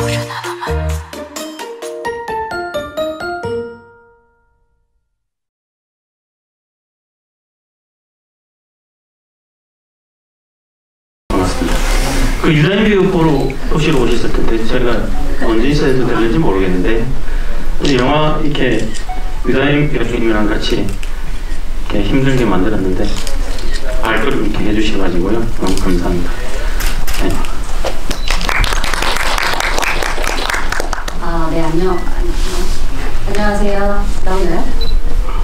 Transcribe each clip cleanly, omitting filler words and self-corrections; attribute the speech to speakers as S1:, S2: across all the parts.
S1: 그 유다인비유 보시러 오셨을 텐데 제가 언제 있어도 되는지 모르겠는데 영화 이렇게 유다인비유랑 같이 이렇게 힘들게 만들었는데 발걸음 이렇게 해주셔가지고요 너무 감사합니다. 네.
S2: 네, 안녕하세요. 나오나요?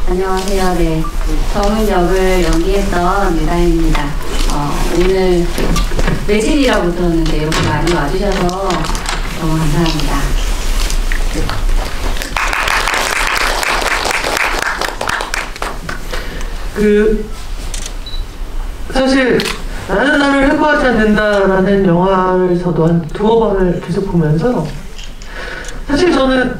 S2: 안녕하세요. 네, 정은 역을 연기했던 유다인입니다. 오늘 매진이라고 들었는데 이렇게 많이 와주셔서 너무 감사합니다.
S3: 사실 나는 나를 해고하지 않는다라는 영화를 저도 한 두어 번을 계속 보면서 사실 저는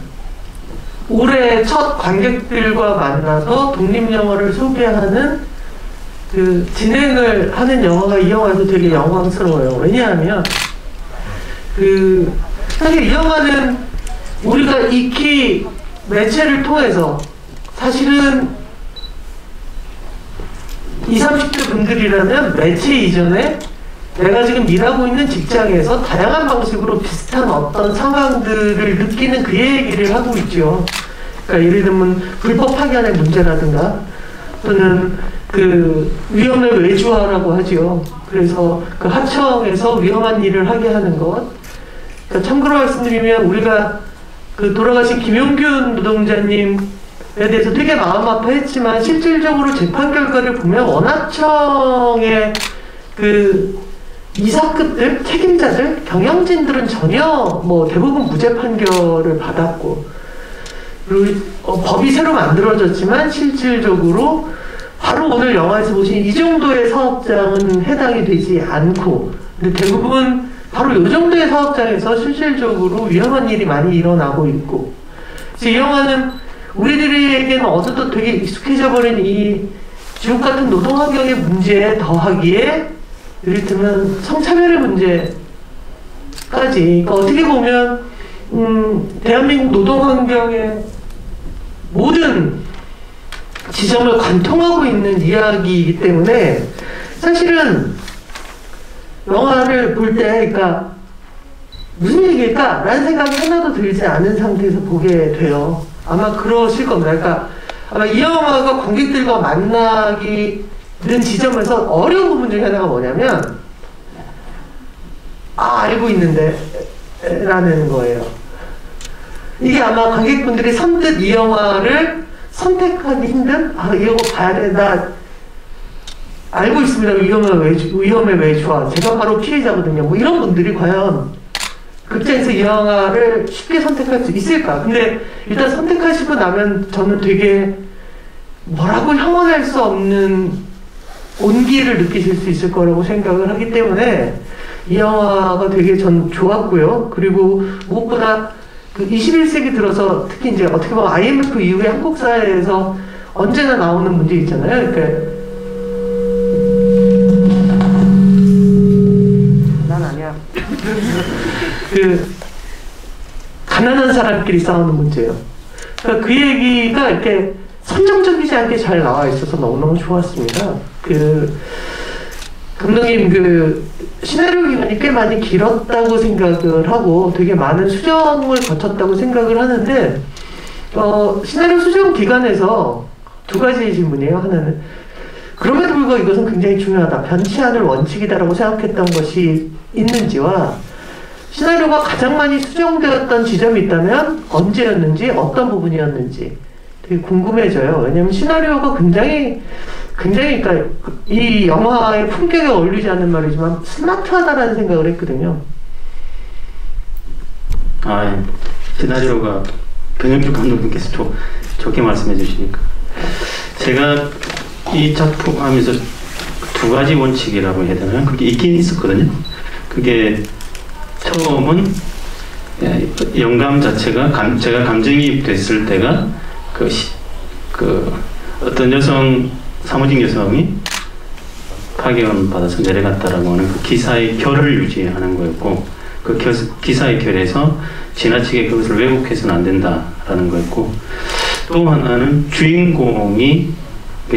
S3: 올해 첫 관객들과 만나서 독립영화를 소개하는 그 진행을 하는 영화가 이 영화에서 되게 영광스러워요. 왜냐하면 사실 이 영화는 우리가 익히 매체를 통해서 사실은 20, 30대 분들이라면 매체 이전에 내가 지금 일하고 있는 직장에서 다양한 방식으로 비슷한 어떤 상황들을 느끼는 그 얘기를 하고 있죠. 그러니까 예를 들면 불법 파견의 문제라든가 또는 그 위험의 외주화라고 하죠. 그래서 그 하청에서 위험한 일을 하게 하는 것. 그러니까 참고로 말씀드리면 우리가 그 돌아가신 김용균 노동자님에 대해서 되게 마음 아파했지만 실질적으로 재판 결과를 보면 원하청의 그 이사급들, 책임자들, 경영진들은 전혀 뭐 대부분 무죄 판결을 받았고 그리고 법이 새로 만들어졌지만 실질적으로 바로 오늘 영화에서 보신 이 정도의 사업장은 해당이 되지 않고 근데 대부분 바로 이 정도의 사업장에서 실질적으로 위험한 일이 많이 일어나고 있고 그래서 이 영화는 우리들에게는 어제도 되게 익숙해져 버린 이 지옥 같은 노동환경의 문제에 더하기에 예를 들면 성차별의 문제까지 그러니까 어떻게 보면 대한민국 노동환경의 모든 지점을 관통하고 있는 이야기이기 때문에 사실은 영화를 볼 때 그러니까 무슨 얘기일까? 라는 생각이 하나도 들지 않은 상태에서 보게 돼요. 아마 그러실 겁니다. 그러니까 아마 이 영화가 관객들과 만나기 는 지점에서 어려운 부분 중에 하나가 뭐냐면 알고 있는데 라는 거예요. 이게 아마 관객분들이 선뜻 이 영화를 선택하기 힘든 이거 봐야 돼. 나 알고 있습니다. 위험의 외주화. 제가 바로 피해자거든요. 뭐 이런 분들이 과연 극장에서 이 영화를 쉽게 선택할 수 있을까? 근데 일단 선택하시고 나면 저는 되게 뭐라고 형언할 수 없는 온기를 느끼실 수 있을 거라고 생각을 하기 때문에 이 영화가 되게 전 좋았고요. 그리고 무엇보다 그 21세기 들어서 특히 이제 어떻게 보면 IMF 이후에 한국 사회에서 언제나 나오는 문제 있잖아요. 그러니까 난 아니야. 가난한 사람끼리 싸우는 문제예요. 그러니까 그 얘기가 이렇게 선정적이지 않게 잘 나와 있어서 너무너무 좋았습니다. 감독님 시나리오 기간이 꽤 많이 길었다고 생각을 하고 되게 많은 수정을 거쳤다고 생각을 하는데 시나리오 수정 기간에서 두 가지 질문이에요. 하나는 그럼에도 불구하고 이것은 굉장히 중요하다. 변치 않을 원칙이다라고 생각했던 것이 있는지와 시나리오가 가장 많이 수정되었던 지점이 있다면 언제였는지 어떤 부분이었는지 되게 궁금해져요. 왜냐면 시나리오가 굉장히 그러니까 이 영화의 품격에 어울리지 않는 말이지만 스마트하다라는 생각을 했거든요.
S1: 시나리오가 변영주 감독님께서 좋게 말씀해 주시니까 제가 이 작품 하면서 두 가지 원칙이라고 해야 되나요? 그게 있긴 있었거든요. 그게 처음은 영감 자체가 제가 감정이입 됐을 때가 어떤 사무직 여성이 파견 받아서 내려갔다라고 하는 그 기사의 결을 유지하는 거였고 그 기사의 결에서 지나치게 그것을 왜곡해서는 안 된다라는 거였고, 또 하나는 주인공이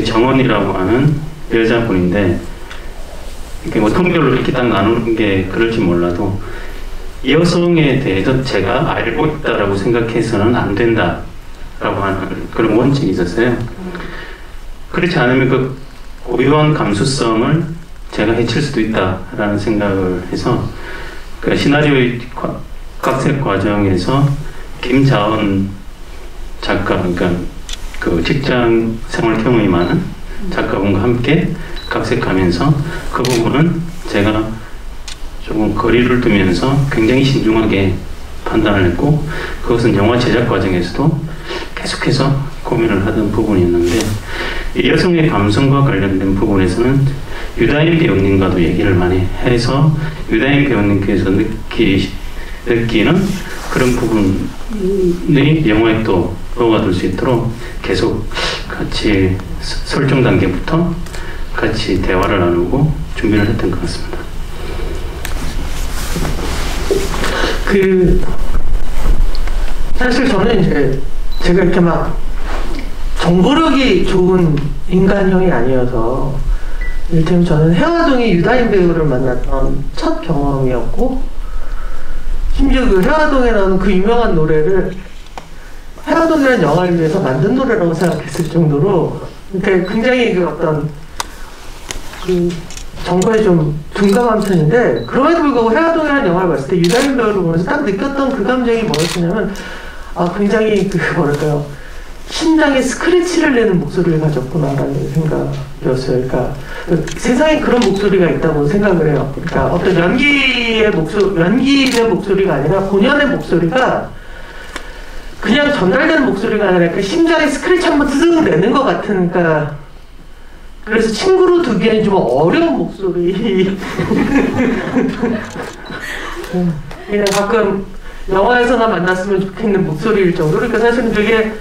S1: 정원이라고 하는 여자분인데, 이렇게 뭐 성별로 이렇게 딱 나누는 게 그럴지 몰라도 여성에 대해서 제가 알고 있다라고 생각해서는 안 된다라고 하는 그런 원칙이 있었어요. 그렇지 않으면 그 고유한 감수성을 제가 해칠 수도 있다라는 생각을 해서 그 시나리오의 각색 과정에서 김자은 작가, 그러니까 그 직장 생활 경험이 많은 작가분과 함께 각색하면서 그 부분은 제가 조금 거리를 두면서 굉장히 신중하게 판단을 했고, 그것은 영화 제작 과정에서도 계속해서 고민을 하던 부분이었는데, 이 여성의 감성과 관련된 부분에서는 유다인 배우님과도 얘기를 많이 해서 유다인 배우님께서 느끼는 그런 부분이 영화에 또 녹아들 수 있도록 계속 같이 설정 단계부터 같이 대화를 나누고 준비를 했던 것 같습니다.
S3: 사실 저는 이제 제가 이렇게 막 정보력이 좋은 인간형이 아니어서, 이를테면 저는 해화동의 유다인 배우를 만났던 첫 경험이었고, 심지어 그 해화동에 나오는 그 유명한 노래를 해화동이라는 영화를 위해서 만든 노래라고 생각했을 정도로, 그러니까 굉장히 그 어떤 그 정보에 좀 둔감한 편인데, 그럼에도 불구하고 해화동이라는 영화를 봤을 때 유다인 배우를 보면서 딱 느꼈던 그 감정이 뭐였냐면, 굉장히 뭐랄까요, 심장에 스크래치를 내는 목소리를 가졌구나라는 생각이었어요. 그러니까 세상에 그런 목소리가 있다고 생각을 해요. 그러니까 어떤 연기의 목소리가 아니라 본연의 목소리가 그냥 전달되는 목소리가 아니라 그러니까 심장에 스크래치 한번 드득 내는 것 같은, 그러니까 그래서 친구로 두기에는 좀 어려운 목소리. 그냥 가끔 영화에서나 만났으면 좋겠는 목소리일 정도로, 그러니까 사실은 되게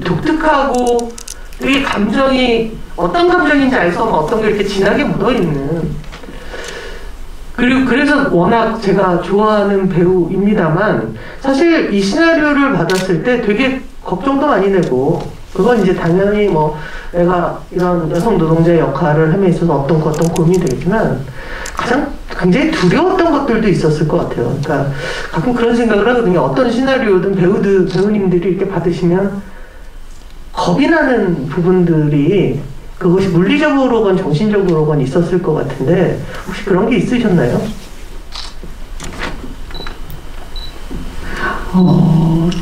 S3: 독특하고 되게 감정이 어떤 감정인지 알수 없는 어떤 게 이렇게 진하게 묻어있는, 그리고 그래서 워낙 제가 좋아하는 배우입니다만, 사실 이 시나리오를 받았을 때 되게 걱정도 많이 되고, 그건 이제 당연히 뭐 내가 이런 여성 노동자의 역할을 함에 있어서 어떤 고민이 되겠지만, 가장 굉장히 두려웠던 것들도 있었을 것 같아요. 그러니까 가끔 그런 생각을 하거든요. 어떤 시나리오든 배우님들이 이렇게 받으시면 겁이 나는 부분들이, 그것이 물리적으로건 정신적으로건 있었을 것 같은데, 혹시 그런 게 있으셨나요?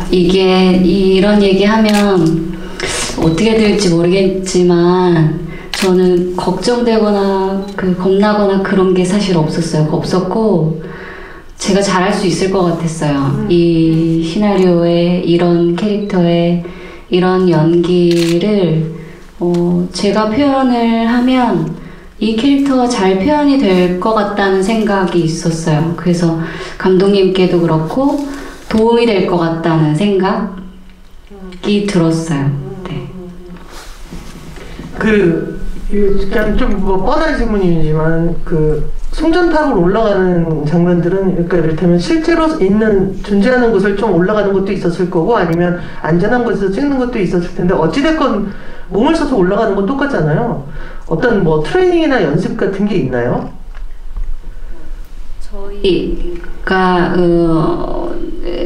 S2: 이게 이런 얘기하면 어떻게 될지 모르겠지만, 저는 걱정되거나 겁나거나 그런 게 사실 없었고, 제가 잘할 수 있을 것 같았어요. 이 시나리오에 이런 캐릭터에 이런 연기를 제가 표현을 하면 이 들켜가 잘 표현이 될 것 같다는 생각이 있었어요. 그래서 감독님께도 그렇고 도움이 될 것 같다는 생각이 들었어요. 네.
S3: 그냥 좀 뭐 뻔한 질문이지만 송전탑을 올라가는 장면들은, 그러니까 이를테면 실제로 존재하는 곳을 좀 올라가는 것도 있었을 거고, 아니면 안전한 곳에서 찍는 것도 있었을 텐데, 어찌됐건 몸을 써서 올라가는 건 똑같잖아요. 어떤 뭐 트레이닝이나 연습 같은 게 있나요?
S2: 저희가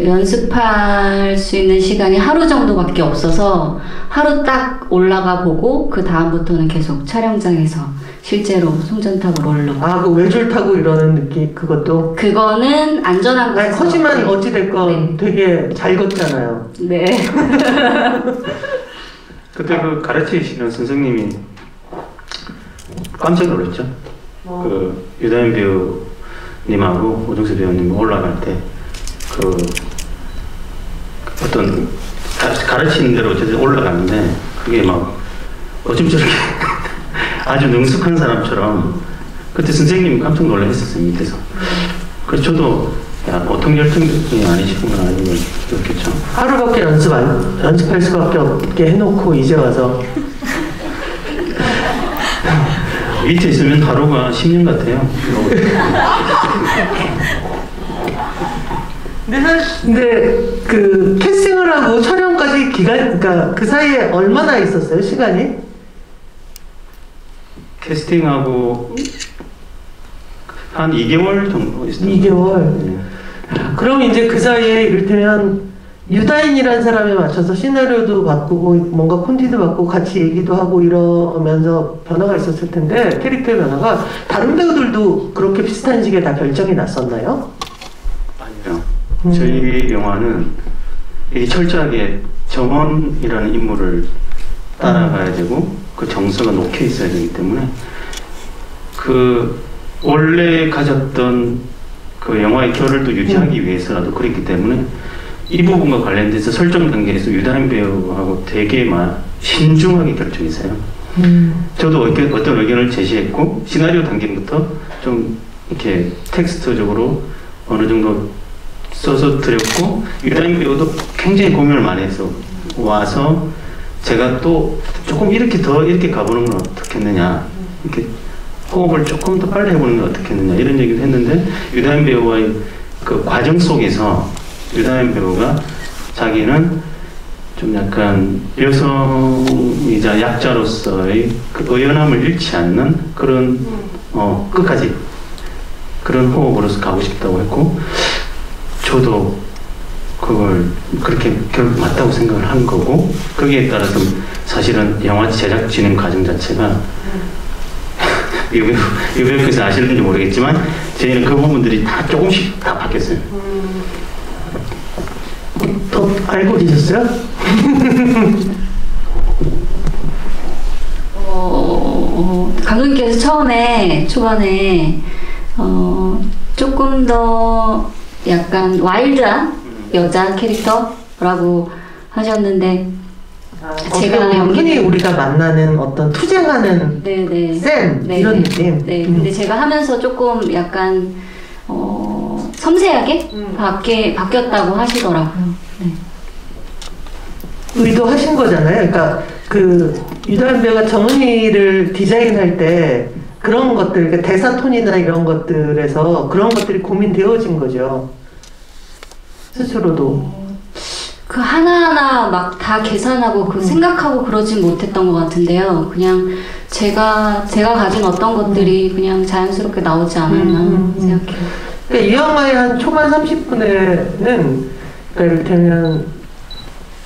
S2: 연습할 수 있는 시간이 하루 정도밖에 없어서 하루 딱 올라가 보고 그 다음부터는 계속 촬영장에서 실제로 송전탑을 올라가.
S3: 그 외줄 타고 이러는 느낌, 그것도?
S2: 그거는 안전한 곳에서.
S3: 하지만 어찌됐건
S2: 네.
S3: 되게 잘 걷잖아요.
S2: 네.
S1: 그때 가르치시는 선생님이 깜짝 놀랐죠. 유다인 배우님하고 오정수 배우님 올라갈 때 어떤 가르치는 대로 어쨌든 올라가는데, 그게 막 어쩜 저렇게 아주 능숙한 사람처럼, 그때 선생님이 깜짝 놀라셨었어요, 밑에서. 그래서 저도 보통 열정이 아니시구나 이런 걸 느꼈죠.
S3: 하루밖에 연습할 수밖에 없게 해놓고 이제 와서
S1: 밑에 있으면 하루가 10년 같아요.
S3: 근데 그 캐스팅을 하고 촬영까지 그러니까 그 사이에 얼마나 있었어요, 시간이?
S1: 캐스팅하고 한 2개월 정도 있었어요.
S3: 2개월.
S1: 네.
S3: 그럼 이제 그 사이에 이를테면 유다인이라는 사람에 맞춰서 시나리오도 바꾸고 뭔가 콘티도 바꾸고 같이 얘기도 하고 이러면서 변화가 있었을 텐데, 캐릭터의 변화가 다른 배우들도 그렇게 비슷한 시기에 다 결정이 났었나요?
S1: 아니요. 저희 영화는 이게 철저하게 정원이라는 인물을 따라가야 되고 그 정서가 녹혀 있어야 되기 때문에 그 원래 가졌던 그 영화의 결을도 유지하기 위해서라도 그랬기 때문에 이 부분과 관련돼서 설정 단계에서 유다인 배우하고 되게 신중하게 결정했어요. 저도 어떤 의견을 제시했고 시나리오 단계부터 좀 이렇게 텍스트적으로 어느 정도 써서 드렸고 유다인 배우도 굉장히 고민을 많이 해서 와서 제가 또 조금 이렇게 가보는 건 어떻겠느냐, 이렇게 호흡을 조금 더 빨리 해보는 건 어떻겠느냐 이런 얘기를 했는데 유다인 배우와의 그 과정 속에서 유다인 배우가 자기는 좀 약간 여성이자 약자로서의 그 의연함을 잃지 않는 그런 끝까지 그런 호흡으로서 가고 싶다고 했고 저도 그걸 그렇게 결국 맞다고 생각을 한 거고 거기에 따라서 사실은 영화 제작 진행 과정 자체가 유배우께서 아시는지 모르겠지만 저희는 그 부분들이 다 조금씩 다 바뀌었어요.
S3: 더 알고 계셨어요?
S2: 감독님께서 초반에 조금 더 약간 와일드한 여자 캐릭터라고 하셨는데 제가
S3: 흔히 우리가 만나는 어떤 투쟁하는 센 이런 느낌.
S2: 네, 근데 제가 하면서 조금 약간 섬세하게 바뀌었다고 하시더라고요. 네.
S3: 의도하신 거잖아요. 그러니까 그 유다인 배우가 정은이를 디자인할 때 그런 것들, 그러니까 대사 톤이나 이런 것들에서 그런 것들이 고민되어진 거죠. 스스로도.
S2: 그 하나하나 막 다 계산하고 생각하고 그러진 못했던 것 같은데요. 그냥 제가 가진 어떤 것들이 그냥 자연스럽게 나오지 않았나 생각해요.
S3: 그러니까 이 영화의 한 초반 30분에는 그러니까 이를테면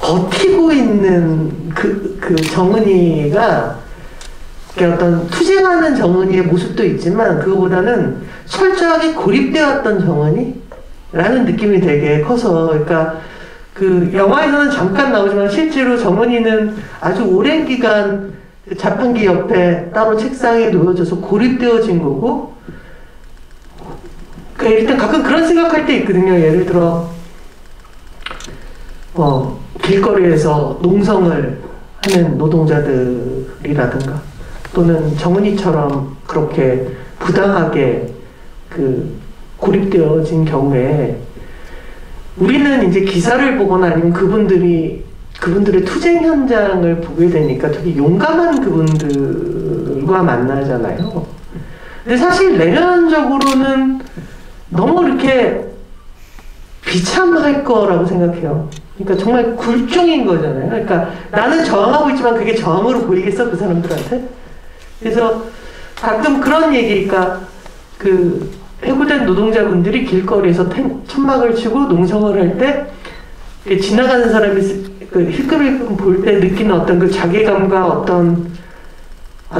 S3: 버티고 있는 그 정은이가 어떤 투쟁하는 정은이의 모습도 있지만 그거보다는 철저하게 고립되었던 정은이라는 느낌이 되게 커서 그러니까 그 영화에서는 잠깐 나오지만 실제로 정은이는 아주 오랜 기간 자판기 옆에 따로 책상에 놓여져서 고립되어진 거고 그러니까 일단 가끔 그런 생각할 때 있거든요. 예를 들어 길거리에서 농성을 하는 노동자들이라든가 또는 정은이처럼 그렇게 부당하게 그 고립되어진 경우에 우리는 이제 기사를 보거나 아니면 그분들의 투쟁 현장을 보게 되니까 되게 용감한 그분들과 만나잖아요. 근데 사실 내면적으로는 너무 이렇게 비참할 거라고 생각해요. 그러니까 정말 굴종인 거잖아요. 그러니까 나는 저항하고 있지만 그게 저항으로 보이겠어? 그 사람들한테? 그래서 가끔 그런 얘기가 그 해고된 노동자분들이 길거리에서 천막을 치고 농성을 할 때 지나가는 사람이 그 힐끔힐끔 볼 때 느끼는 어떤 그 자괴감과 어떤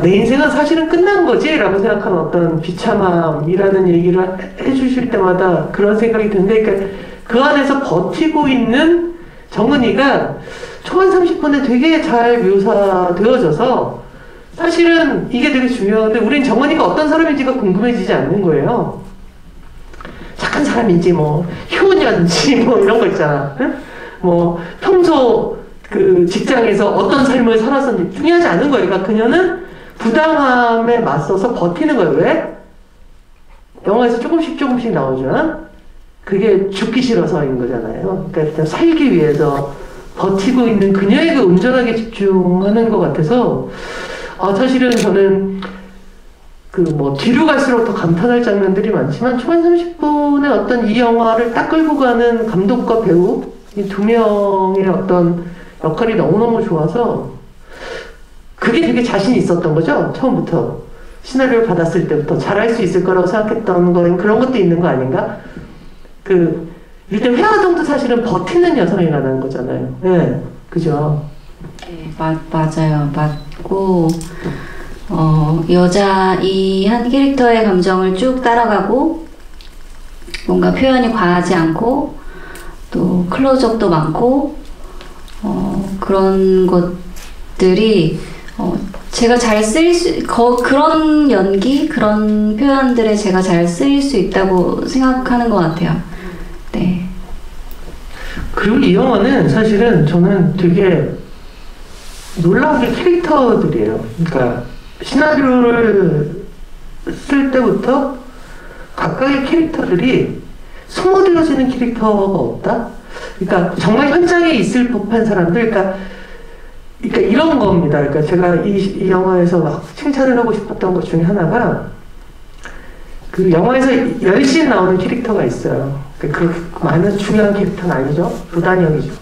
S3: 내 인생은 사실은 끝난 거지? 라고 생각하는 어떤 비참함이라는 얘기를 해주실 때마다 그런 생각이 드는데 그러니까 그 안에서 버티고 있는 정은이가 초반 30분에 되게 잘 묘사되어져서 사실은 이게 되게 중요한데 우린 정은이가 어떤 사람인지가 궁금해지지 않는 거예요. 착한 사람인지 뭐 효녀인지 뭐 이런 거 있잖아. 응? 뭐 평소 그 직장에서 어떤 삶을 살았었는지 중요하지 않은 거예요. 그러니까 그녀는 부당함에 맞서서 버티는 거예요. 왜? 영화에서 조금씩 나오지만 그게 죽기 싫어서인 거잖아요. 그러니까 일단 살기 위해서 버티고 있는 그녀에게 온전하게 집중하는 것 같아서 사실은 저는 그 뭐 뒤로 갈수록 더 감탄할 장면들이 많지만 초반 30분의 어떤 이 영화를 딱 끌고 가는 감독과 배우 이 두 명의 어떤 역할이 너무너무 좋아서 그게 되게 자신이 있었던 거죠. 처음부터 시나리오를 받았을 때부터 잘할 수 있을 거라고 생각했던 거엔 그런 것도 있는 거 아닌가? 그 일단 회화동도 사실은 버티는 여성이라는 거잖아요. 네, 그죠?
S2: 네, 맞아요. 맞고 여자 이 한 캐릭터의 감정을 쭉 따라가고 뭔가 표현이 과하지 않고 또 클로즈업도 많고 그런 것들이 제가 잘 쓰일 수 그런 연기 그런 표현들에 제가 잘 쓰일 수 있다고 생각하는 것 같아요. 네.
S3: 그리고 이 영화는 사실은 저는 되게 놀라운 게 캐릭터들이에요. 그러니까 시나리오를 쓸 때부터 각각의 캐릭터들이 소모되어지는 캐릭터가 없다? 그러니까 정말 현장에 있을 법한 사람들, 그러니까 이런 겁니다. 그러니까 제가 이 영화에서 막 칭찬을 하고 싶었던 것 중에 하나가 그 영화에서 열심히 나오는 캐릭터가 있어요. 그 많은 중요한 캐릭터는 아니죠. 조단역이죠.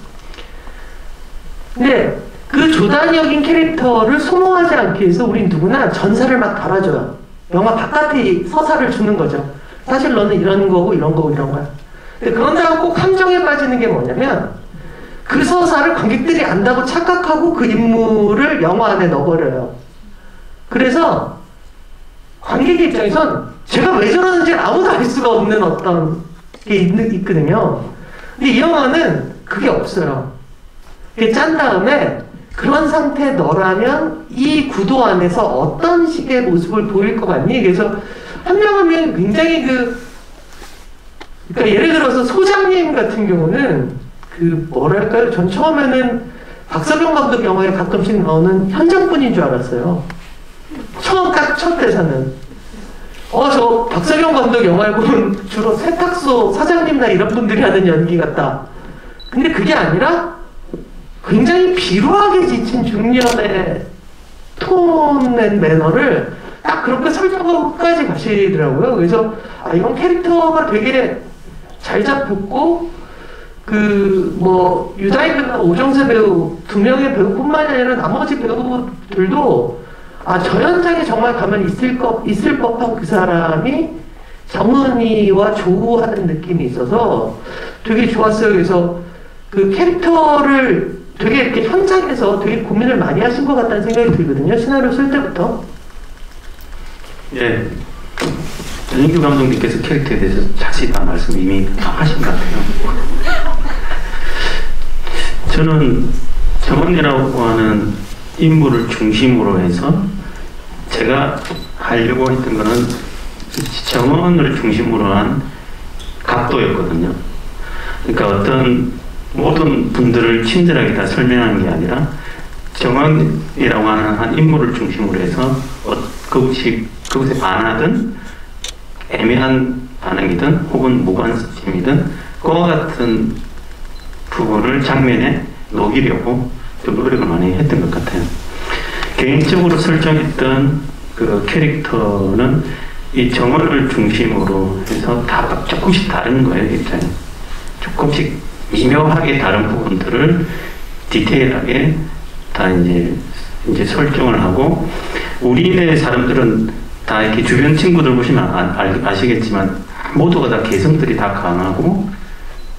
S3: 근데 그 조단역인 캐릭터를 소모하지 않기 위해서 우린 누구나 전사를 막 달아줘요. 영화 바깥에 서사를 주는 거죠. 사실 너는 이런 거고 이런 거고 이런 거야. 근데 그런다고 꼭 함정에 빠지는 게 뭐냐면 그 서사를 관객들이 안다고 착각하고 그 인물을 영화 안에 넣어버려요. 그래서 관객 입장에선 제가 왜 저러는지 아무도 알 수가 없는 어떤 게 있거든요. 근데 이 영화는 그게 없어요. 그게 짠 다음에 그런 상태 너라면 이 구도 안에서 어떤 식의 모습을 보일 것 같니? 그래서 한 명 한 명이 굉장히 그러니까 예를 들어서 소장님 같은 경우는 뭐랄까요? 전 처음에는 박석영 감독 영화에 가끔씩 나오는 현장분인 줄 알았어요. 딱 첫 대사는. 저 박석영 감독 영화를 보면 주로 세탁소 사장님이나 이런 분들이 하는 연기 같다. 근데 그게 아니라 굉장히 비루하게 지친 중년의 톤의 매너를 딱 그렇게 설정하고 끝까지 가시더라고요. 그래서 이건 캐릭터가 되게 잘 잡혔고 유다희 배우나 오정세 배우 두 명의 배우뿐만 아니라 나머지 배우들도 저 현장에 정말 가면 있을 법한 그 사람이 정은이와 조우하는 느낌이 있어서 되게 좋았어요. 그래서 그 캐릭터를 되게 이렇게 현장에서 되게 고민을 많이 하신 것 같다는 생각이 들거든요. 시나리오 쓸 때부터.
S1: 예. 전인규 감독님께서 캐릭터에 대해서 자세히 다 말씀 이미 다 하신 것 같아요. 저는 정원이라고 하는 인물을 중심으로 해서 제가 하려고 했던 거는 정원을 중심으로 한 각도였거든요. 그러니까 어떤 모든 분들을 친절하게 다 설명하는 게 아니라 정원이라고 하는 한 인물을 중심으로 해서 그것에 반하든 애매한 반응이든 혹은 무관심이든 그와 같은 부분을 장면에 녹이려고 좀 노력을 많이 했던 것 같아요. 개인적으로 설정했던 그 캐릭터는 이 정원을 중심으로 해서 다 조금씩 다른 거예요, 입장이. 조금씩 미묘하게 다른 부분들을 디테일하게 다 이제 설정을 하고, 우리네 사람들은 다 이렇게 주변 친구들 보시면 아시겠지만 모두가 다 개성들이 다 강하고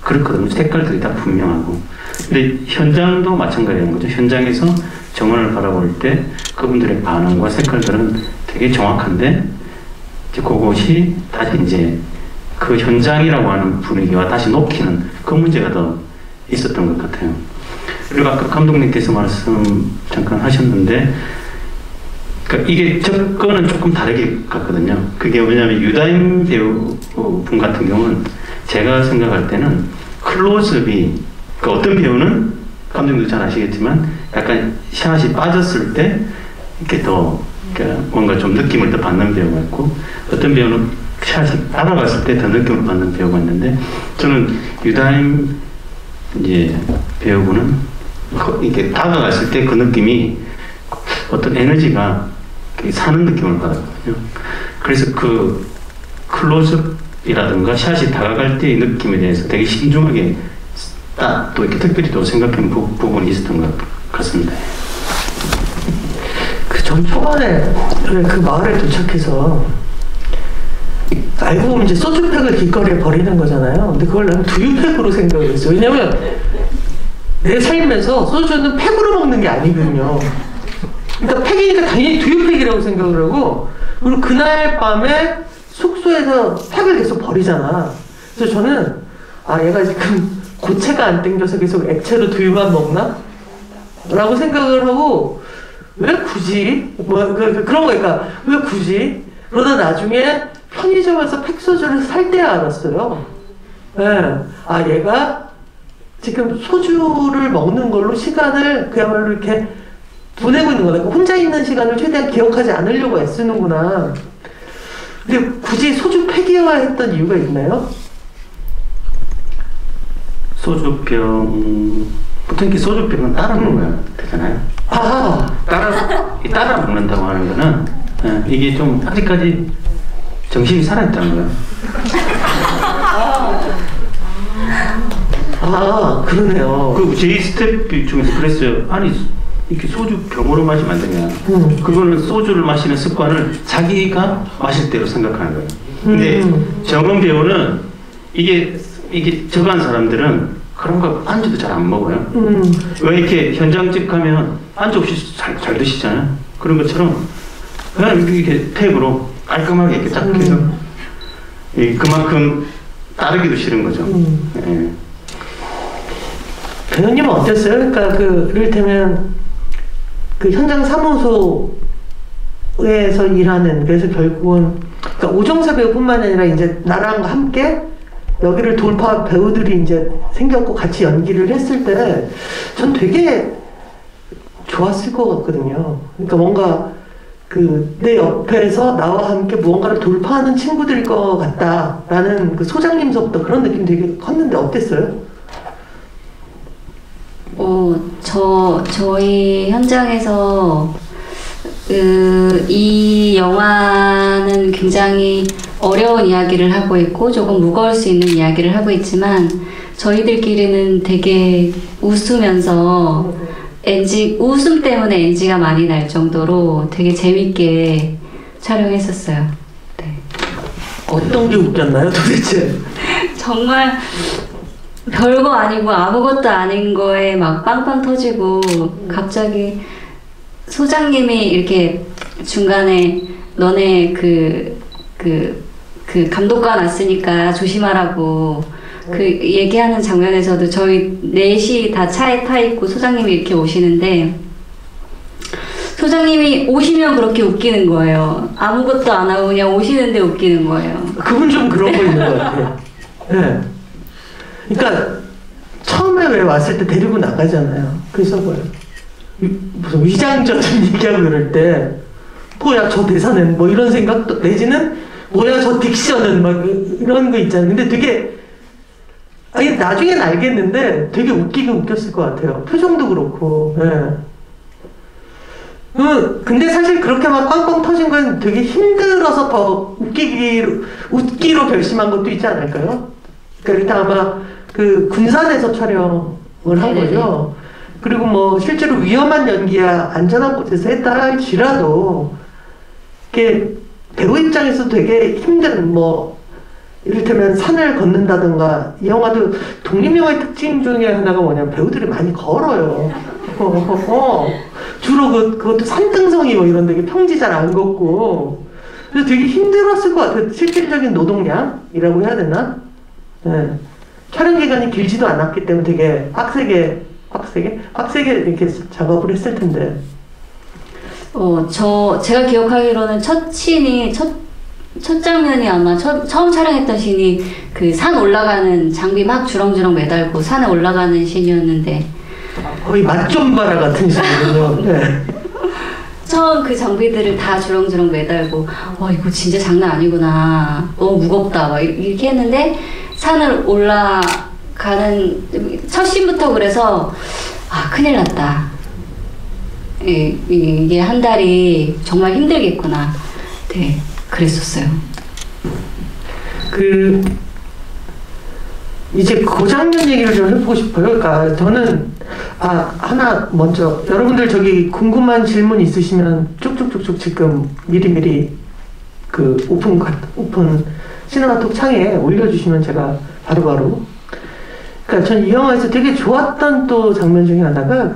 S1: 그렇거든요. 색깔들이 다 분명하고. 근데 현장도 마찬가지인 거죠. 현장에서 정원을 바라볼 때 그분들의 반응과 색깔들은 되게 정확한데 이제 그것이 다시 이제 그 현장이라고 하는 분위기와 다시 놓기는 그 문제가 더 있었던 것 같아요. 그리고 아까 감독님께서 말씀 잠깐 하셨는데, 그러니까 이게 접근은 조금 다르게 갔거든요. 그게 뭐냐면 유다임 배우분 같은 경우는 제가 생각할 때는 클로즈업이, 그러니까 어떤 배우는 감독님도 잘 아시겠지만 약간 샷이 빠졌을 때 이렇게 더 그러니까 뭔가 좀 느낌을 더 받는 배우가 있고, 어떤 배우는 샷이 따라갔을 때 더 느낌을 받는 배우가 있는데, 저는 유다임 이제 배우분은 이렇게 다가갔을 때 그 느낌이 어떤 에너지가 사는 느낌을 받았거든요. 그래서 그 클로즈업이라든가 샷이 다가갈 때의 느낌에 대해서 되게 신중하게 또 이렇게 특별히 또 생각한 부분이 있었던 것 같습니다.
S3: 전 초반에 그 마을에 도착해서 알고 보면 이제 소주팩을 길거리에 버리는 거잖아요. 근데 그걸 나는 두유팩으로 생각을 했어요. 왜냐면 내 삶에서 소주는 팩으로 먹는 게 아니거든요. 그러니까 팩이니까 당연히 두유팩이라고 생각을 하고, 그리고 그날 밤에 숙소에서 팩을 계속 버리잖아. 그래서 저는 얘가 지금 고체가 안 땡겨서 계속 액체로 두유만 먹나? 라고 생각을 하고, 왜 굳이? 그런 거니까 왜 굳이? 그러다 나중에 편의점에서 팩소주를 살 때 알았어요. 네. 얘가 지금 소주를 먹는 걸로 시간을 그야말로 이렇게 보내고 있는 거다. 혼자 있는 시간을 최대한 기억하지 않으려고 애쓰는구나. 근데 굳이 소주 팩이어야 했던 이유가 있나요?
S1: 소주병, 보통 이렇게 소주병은 따라 먹어야 되잖아요. 따라 먹는다고 하는 거는 이게 좀 아직까지 정신이 살아있다는 거예요.
S3: 그러네요.
S1: 그리고 제 스텝 중에서 그랬어요. 아니, 이렇게 소주 병으로 마시면 안 되냐. 그거는 소주를 마시는 습관을 자기가 마실 대로 생각하는 거예요. 근데 정원 배우는 이게 저거 한 사람들은 그런 거 안주도 잘 안 먹어요. 왜 이렇게 현장집 가면 안주 없이 잘 드시잖아요. 그런 것처럼 그냥 이렇게 탭으로 깔끔하게 이렇게 딱 해서 그만큼 따르기도 싫은 거죠. 네.
S3: 배우님은 어땠어요? 그러니까 이를테면 그 현장 사무소에서 일하는, 그래서 결국은 그러니까 오정세 배우뿐만 아니라 이제 나랑 함께 여기를 돌파 배우들이 이제 생겼고 같이 연기를 했을 때 전 되게 좋았을 것 같거든요. 그러니까 뭔가 내 옆에서 나와 함께 무언가를 돌파하는 친구들일 것 같다라는 그 소장님서부터 그런 느낌 되게 컸는데 어땠어요?
S2: 저희 현장에서 이 영화는 굉장히 어려운 이야기를 하고 있고 조금 무거울 수 있는 이야기를 하고 있지만 저희들끼리는 되게 웃으면서 웃음 때문에 NG가 많이 날 정도로 되게 재밌게 촬영했었어요. 네.
S3: 어떤 게 웃겼나요, 도대체?
S2: 정말 별거 아니고 아무것도 아닌 거에 막 빵빵 터지고 갑자기 소장님이 이렇게 중간에 너네 그 감독관 왔으니까 조심하라고 그 얘기하는 장면에서도 저희 넷이 다 차에 타 있고 소장님이 이렇게 오시는데 소장님이 오시면 그렇게 웃기는 거예요. 아무것도 안 하고 그냥 오시는데 웃기는 거예요.
S3: 그분 좀 그런 거 있는 것 같아요. 네. 그러니까 처음에 왜 왔을 때 데리고 나가잖아요. 그래서 무슨 위장적인 얘기하고 그럴 때 뭐야 저 대사는 뭐 이런 생각도 내지는 뭐야 저 딕션은 막 이런 거 있잖아요. 근데 되게 나중엔 알겠는데 되게 웃기긴 웃겼을 것 같아요. 표정도 그렇고. 네. 근데 사실 그렇게 막 꽝꽝 터진 건 되게 힘들어서 더 웃기로 결심한 것도 있지 않을까요? 그러니까 일단 아마 그 군산에서 촬영을 한 거죠. 그리고 뭐 실제로 위험한 연기야 안전한 곳에서 했다 할지라도 이게 배우 입장에서 되게 힘든 이를테면 산을 걷는다든가 이 영화도 독립영화의 특징 중에 하나가 뭐냐면 배우들이 많이 걸어요. 주로 그것도 산등성이 이런 되게 평지 잘 안 걷고 그래서 되게 힘들었을 것 같아요. 실질적인 노동량이라고 해야 되나? 네. 촬영 기간이 길지도 않았기 때문에 되게 빡세게 이렇게 작업을 했을 텐데.
S2: 제가 기억하기로는 첫 장면이 아마 처음 촬영했던 씬이 그 산 올라가는 장비 막 주렁주렁 매달고 산에 올라가는 씬이었는데
S3: 거의 맛좀바라 같은 씬이군요. 네.
S2: 처음 그 장비들을 다 주렁주렁 매달고 이거 진짜 장난 아니구나. 무겁다. 막 이렇게 했는데 산을 올라가는 첫 씬부터 그래서 큰일 났다. 이게 한 달이 정말 힘들겠구나. 네, 그랬었어요.
S3: 이제 고장년 얘기를 좀 해보고 싶어요. 그러니까 저는 하나 먼저 여러분들 저기 궁금한 질문 있으시면 쭉쭉쭉쭉 지금 미리미리 그 오픈 시네마톡 창에 올려주시면 제가 바로바로. 그러니까 전 이 영화에서 되게 좋았던 또 장면 중에 하나가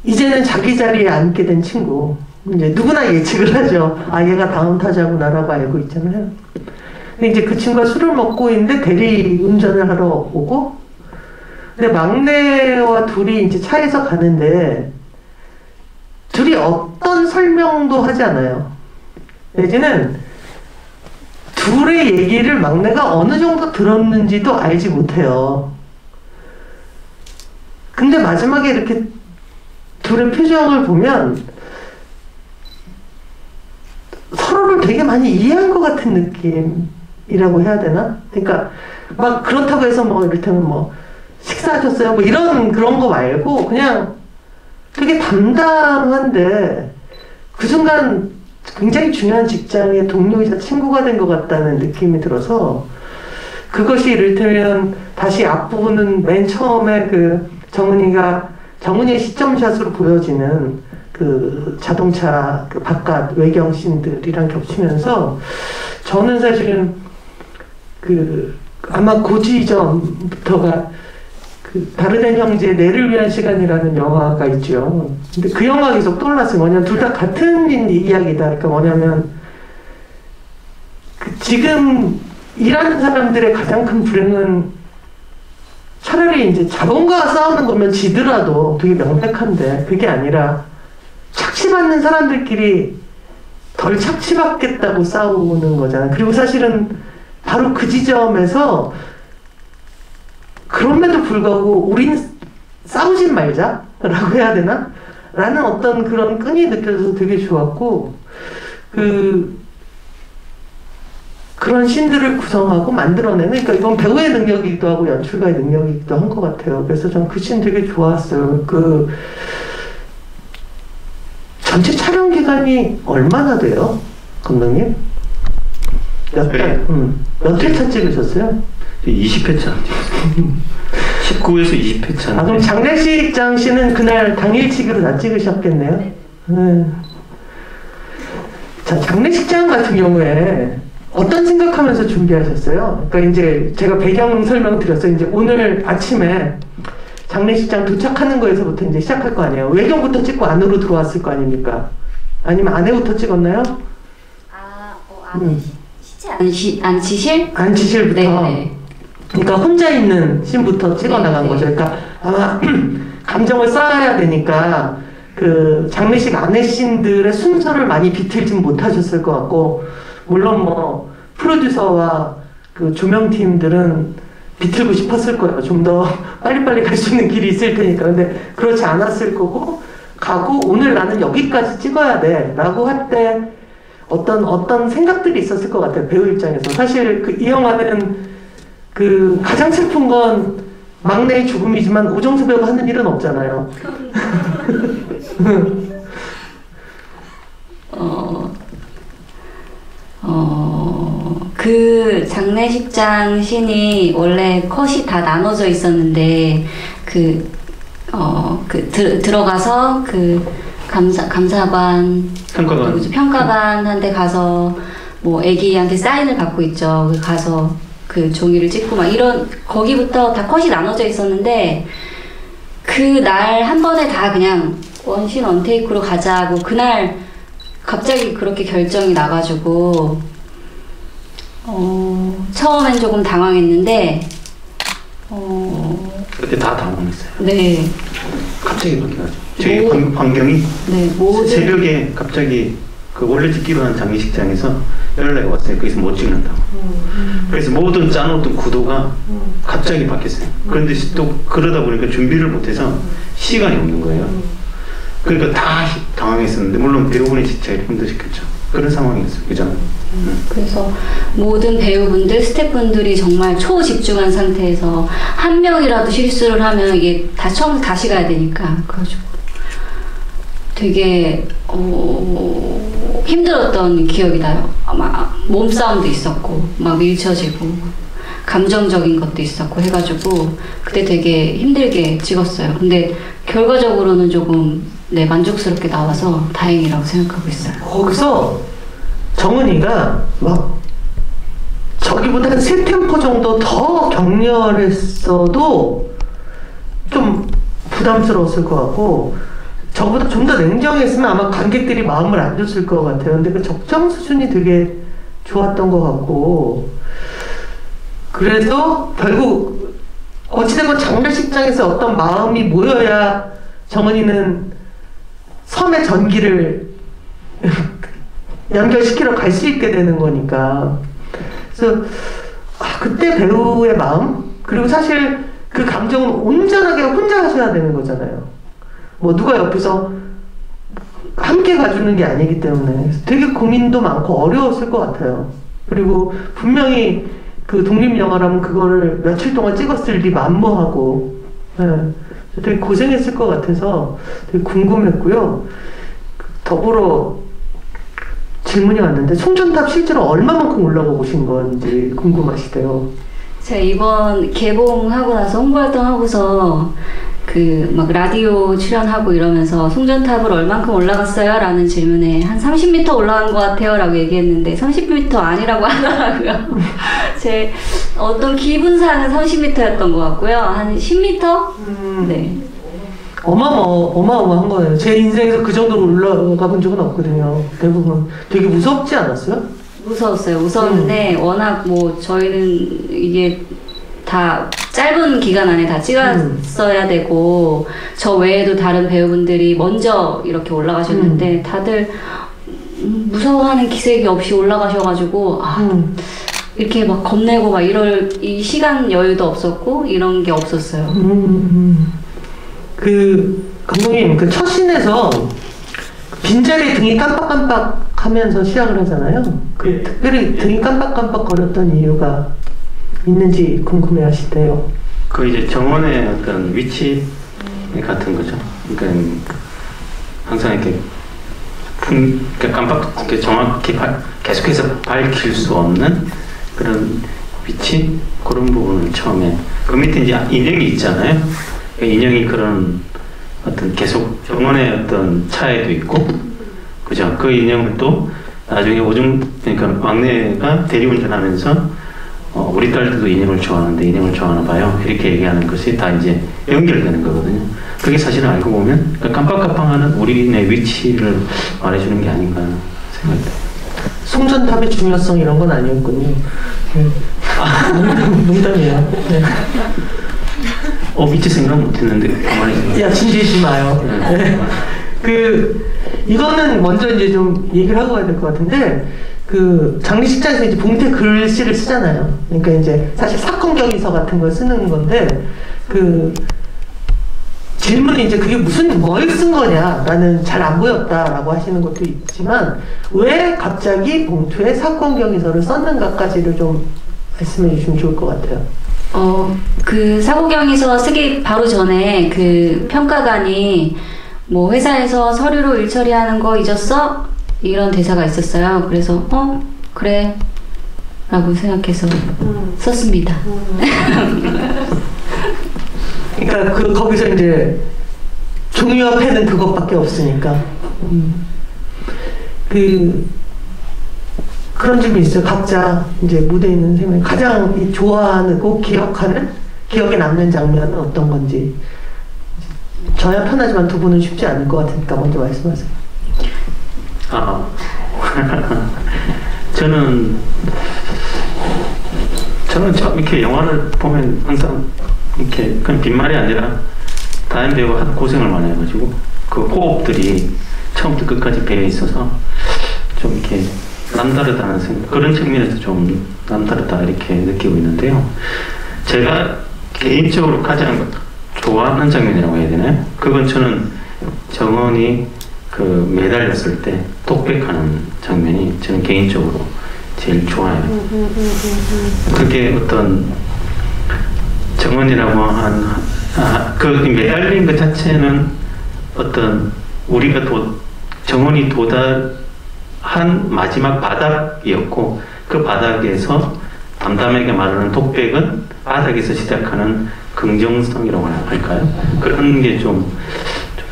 S3: 이제는 자기 자리에 앉게 된 친구. 이제 누구나 예측을 하죠. 얘가 다음 타자구나라고 알고 있잖아요. 근데 이제 그 친구가 술을 먹고 있는데 대리 운전을 하러 오고, 근데 막내와 둘이 이제 차에서 가는데 둘이 어떤 설명도 하지 않아요. 내지는 둘의 얘기를 막내가 어느 정도 들었는지도 알지 못해요. 근데 마지막에 이렇게 둘의 표정을 보면 서로를 되게 많이 이해한 것 같은 느낌이라고 해야 되나? 그러니까 막 그렇다고 해서 이를테면 식사하셨어요? 그런 거 말고 그냥 되게 담담한데 그 순간 굉장히 중요한 직장의 동료이자 친구가 된 것 같다는 느낌이 들어서, 그것이 이를테면 다시 앞부분은 맨 처음에 정은이의 시점샷으로 보여지는 그 자동차 바깥 외경 씬들이랑 겹치면서 저는 사실은 아마 고지전부터가 다르덴 형제의 내를 위한 시간이라는 영화가 있죠. 근데 그 영화가 계속 떠올랐어요. 뭐냐면 둘 다 같은 이야기다. 그러니까 뭐냐면 지금 일하는 사람들의 가장 큰 불행은 차라리 이제 자본과 싸우는 거면 지더라도 되게 명백한데, 그게 아니라 착취받는 사람들끼리 덜 착취받겠다고 싸우는 거잖아. 그리고 사실은 바로 그 지점에서 그럼에도 불구하고 우린 싸우진 말자라고 해야 되나? 라는 어떤 그런 끈이 느껴져서 되게 좋았고, 그런 씬들을 구성하고 만들어내는, 그러니까 이건 배우의 능력이기도 하고 연출가의 능력이기도 한 것 같아요. 그래서 전 그 씬 되게 좋았어요. 전체 촬영 기간이 얼마나 돼요? 감독님? 몇 회차 찍으셨어요?
S1: 20회차 찍었어요. 19에서 20회차.
S3: 그럼 장례식장 씨는 그날 당일치기로 다 찍으셨겠네요? 자, 장례식장 같은 경우에 어떤 생각하면서 준비하셨어요? 그러니까 이제 제가 배경 설명 드렸어요. 이제 오늘 아침에 장례식장 도착하는 거에서부터 이제 시작할 거 아니에요. 외경부터 찍고 안으로 들어왔을 거 아닙니까? 아니면 안에부터 찍었나요? 안치실부터.
S2: 네네.
S3: 그러니까 혼자 있는 씬부터 찍어 나간 거죠. 그러니까 아마 감정을 쌓아야 되니까 그 장례식 안의 씬들의 순서를 많이 비틀진 못하셨을 것 같고, 물론 프로듀서와 그 조명팀들은 비틀고 싶었을 거예요. 좀 더 빨리빨리 갈 수 있는 길이 있을 테니까. 근데 그렇지 않았을 거고, 가고 오늘 나는 여기까지 찍어야 돼 라고 할 때 어떤 생각들이 있었을 것 같아요. 배우 입장에서. 사실 이 영화는 가장 슬픈 건 막내의 죽음이지만 오정수 배우가 하는 일은 없잖아요.
S2: 그 장례식장 씬이 원래 컷이 다 나눠져 있었는데 들어가서 감사관 평가관한테 가서 애기한테 사인을 받고 있죠. 가서 그 종이를 찍고 거기부터 다 컷이 나눠져 있었는데, 그날 한 번에 다 그냥 원신 원테이크로 가자고 그날 갑자기 그렇게 결정이 나가지고 처음엔 조금 당황했는데
S1: 그때 다 당황했어요.
S2: 네.
S1: 갑자기 바뀌어가지고 저희 환경이 새벽에 갑자기 원래 찍기로 한 장례식장에서 연락이 왔어요. 거기서 못 찍는다고. 그래서 모든 짜놓던 구도가 갑자기 바뀌었어요. 그런데 또 그러다 보니까 준비를 못해서 시간이 없는 거예요. 그러니까 다 당황했었는데, 물론 배우분이 진짜 힘드셨겠죠. 그런 상황이었어요. 그죠?
S2: 그래서 모든 배우분들, 스태프분들이 정말 초집중한 상태에서 한 명이라도 실수를 하면 이게 다 처음부터 다시 가야 되니까. 그래가지고 되게 힘들었던 기억이 나요. 아마 몸싸움도 있었고 막 밀쳐지고 감정적인 것도 있었고 해가지고 그때 되게 힘들게 찍었어요. 근데 결과적으로는 조금 네, 만족스럽게 나와서 다행이라고 생각하고 있어요.
S3: 거기서 정은이가 막 저기보다 한 3템포 정도 더 격렬했어도 좀 부담스러웠을 것 같고 저보다 좀 더 냉정했으면 아마 관객들이 마음을 안 줬을 것 같아요. 근데 그 적정 수준이 되게 좋았던 것 같고 그래서 결국 어찌됐건 장례식장에서 어떤 마음이 모여야 정은이는 섬의 전기를 연결시키러 갈 수 있게 되는 거니까. 그래서 그때 배우의 마음 그리고 사실 그 감정은 온전하게 혼자 하셔야 되는 거잖아요. 뭐 누가 옆에서 함께 가주는 게 아니기 때문에 되게 고민도 많고 어려웠을 것 같아요. 그리고 분명히 그 독립영화라면 그거를 며칠 동안 찍었을 리 만무하고 되게 고생했을 것 같아서 되게 궁금했고요. 더불어 질문이 왔는데 송전탑 실제로 얼마만큼 올라가 보신 건지 궁금하시대요.
S2: 제가 이번 개봉하고 나서 홍보활동 하고서 그 막 라디오 출연하고 이러면서 송전탑을 얼만큼 올라갔어요? 라는 질문에 한 30m 올라간 것 같아요 라고 얘기했는데 30m 아니라고 하더라고요. 제 어떤 기분상은 30m였던 것 같고요. 한 10m? 네.
S3: 어마어마한 거예요. 제 인생에서 그 정도로 올라가 본 적은 없거든요. 대부분 되게 무섭지 않았어요?
S2: 무서웠어요. 무서웠는데 워낙 뭐 저희는 이게 다 짧은 기간 안에 다 찍었어야 되고 저 외에도 다른 배우분들이 먼저 이렇게 올라가셨는데 다들 무서워하는 기색이 없이 올라가셔가지고 이렇게 막 겁내고 막 이럴 이 시간 여유도 없었고 이런 게 없었어요.
S3: 그 감독님 그 첫 씬에서 빈자리에 등이 깜빡깜빡 하면서 시작을 하잖아요. 그 특별히 등이 깜빡깜빡 거렸던 이유가 있는지 궁금해 하시대요.
S1: 그 이제 정원의 어떤 위치 같은 거죠. 그러니까 항상 이렇게 깜빡 이렇게 정확히 계속해서 밝힐 수 없는 그런 위치 그런 부분을 처음에 그 밑에 이제 인형이 있잖아요. 인형이 그런 어떤 계속 정원의 어떤 차에도 있고 그죠. 그 인형을 또 나중에 그러니까 막내가 대리운전하면서 우리 딸들도 인형을 좋아하는데 인형을 좋아하나 봐요. 이렇게 얘기하는 것이 다 이제 연결되는 거거든요. 그게 사실은 알고 보면 깜빡깜빡하는 우리의 위치를 말해주는 게 아닌가 생각돼요.
S3: 송전탑의 중요성 이런 건 아니었군요. 농담이에요. 네.
S1: 위치 생각 못했는데 가만히.
S3: 야 진지하지 마요. 네. 이거는 먼저 이제 좀 얘기를 하고 가야 될 것 같은데. 그 장례식장에서 이제 봉태 글씨를 쓰잖아요. 그러니까 이제 사실 사건 경위서 같은 걸 쓰는 건데 그 질문이 이제 그게 뭘 쓴 거냐라는 잘 안 보였다라고 하시는 것도 있지만 왜 갑자기 봉투에 사건 경위서를 썼는가까지를 좀 말씀해 주시면 좋을 것 같아요.
S2: 그 사고 경위서 쓰기 바로 전에 그 평가관이 뭐 회사에서 서류로 일 처리하는 거 잊었어? 이런 대사가 있었어요. 그래서 그래 라고 생각해서 썼습니다.
S3: 그러니까 거기서 이제 종이와 펜은 그것밖에 없으니까 그런 점이 있어요. 각자 이제 무대에 있는 생명 가장 좋아하고 기억에 남는 장면은 어떤 건지. 저야 편하지만 두 분은 쉽지 않을 것 같으니까 먼저 말씀하세요.
S1: 저는 이렇게 영화를 보면 항상 이렇게 그냥 빈말이 아니라 다른 배우가 고생을 많이 해가지고 그 호흡들이 처음부터 끝까지 배에 있어서 좀 이렇게 남다르다는 생각, 그런 측면에서 좀 남다르다 이렇게 느끼고 있는데요. 제가 개인적으로 가장 좋아하는 장면이라고 해야 되나요? 그건 저는 정원이 매달렸을 때 독백하는 장면이 저는 개인적으로 제일 좋아요. 그게 어떤 정원이라고 그 매달린 것 자체는 어떤 우리가 정원이 도달한 마지막 바닥이었고 그 바닥에서 담담하게 말하는 독백은 바닥에서 시작하는 긍정성이라고 할까요? 그런 게 좀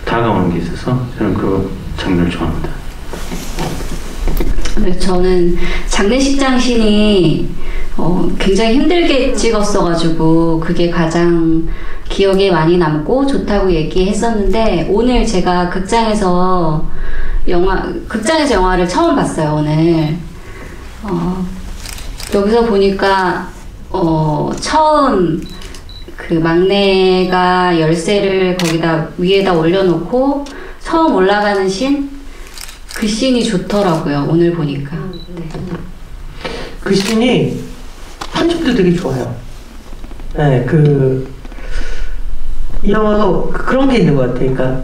S1: 다가오는 게 있어서 저는 그 장면을 좋아합니다.
S2: 네, 저는 장례식장 씬이 굉장히 힘들게 찍었어가지고 그게 가장 기억에 많이 남고 좋다고 얘기했었는데, 오늘 제가 극장에서 영화를 처음 봤어요. 오늘 여기서 보니까 처음 그 막내가 열쇠를 거기다 위에다 올려놓고 처음 올라가는 그 씬이 좋더라고요. 오늘 보니까. 네.
S3: 그 씬이 편집도 되게 좋아요. 네, 이 영화가 그런 게 있는 것 같아요. 그러니까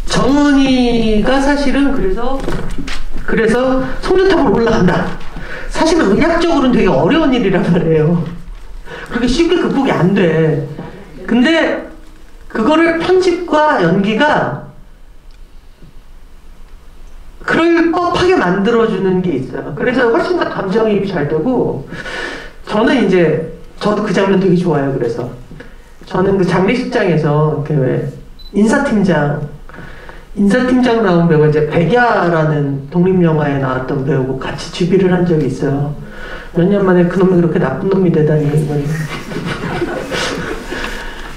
S3: 정은이가 사실은 그래서 송전탑으로 올라간다. 사실은 의학적으로는 되게 어려운 일이란 말이에요. 그렇게 쉽게 극복이 안 돼. 근데 그거를 편집과 연기가 그럴 법하게 만들어주는 게 있어요. 그래서 훨씬 더 감정이입이 잘 되고, 저도 그 장면 되게 좋아요. 그래서 저는 그 장례식장에서 왜 인사팀장 나온 배우가 이제 백야라는 독립영화에 나왔던 배우고 같이 주비를 한 적이 있어요. 몇 년 만에 그놈이 그렇게 나쁜 놈이 되다니.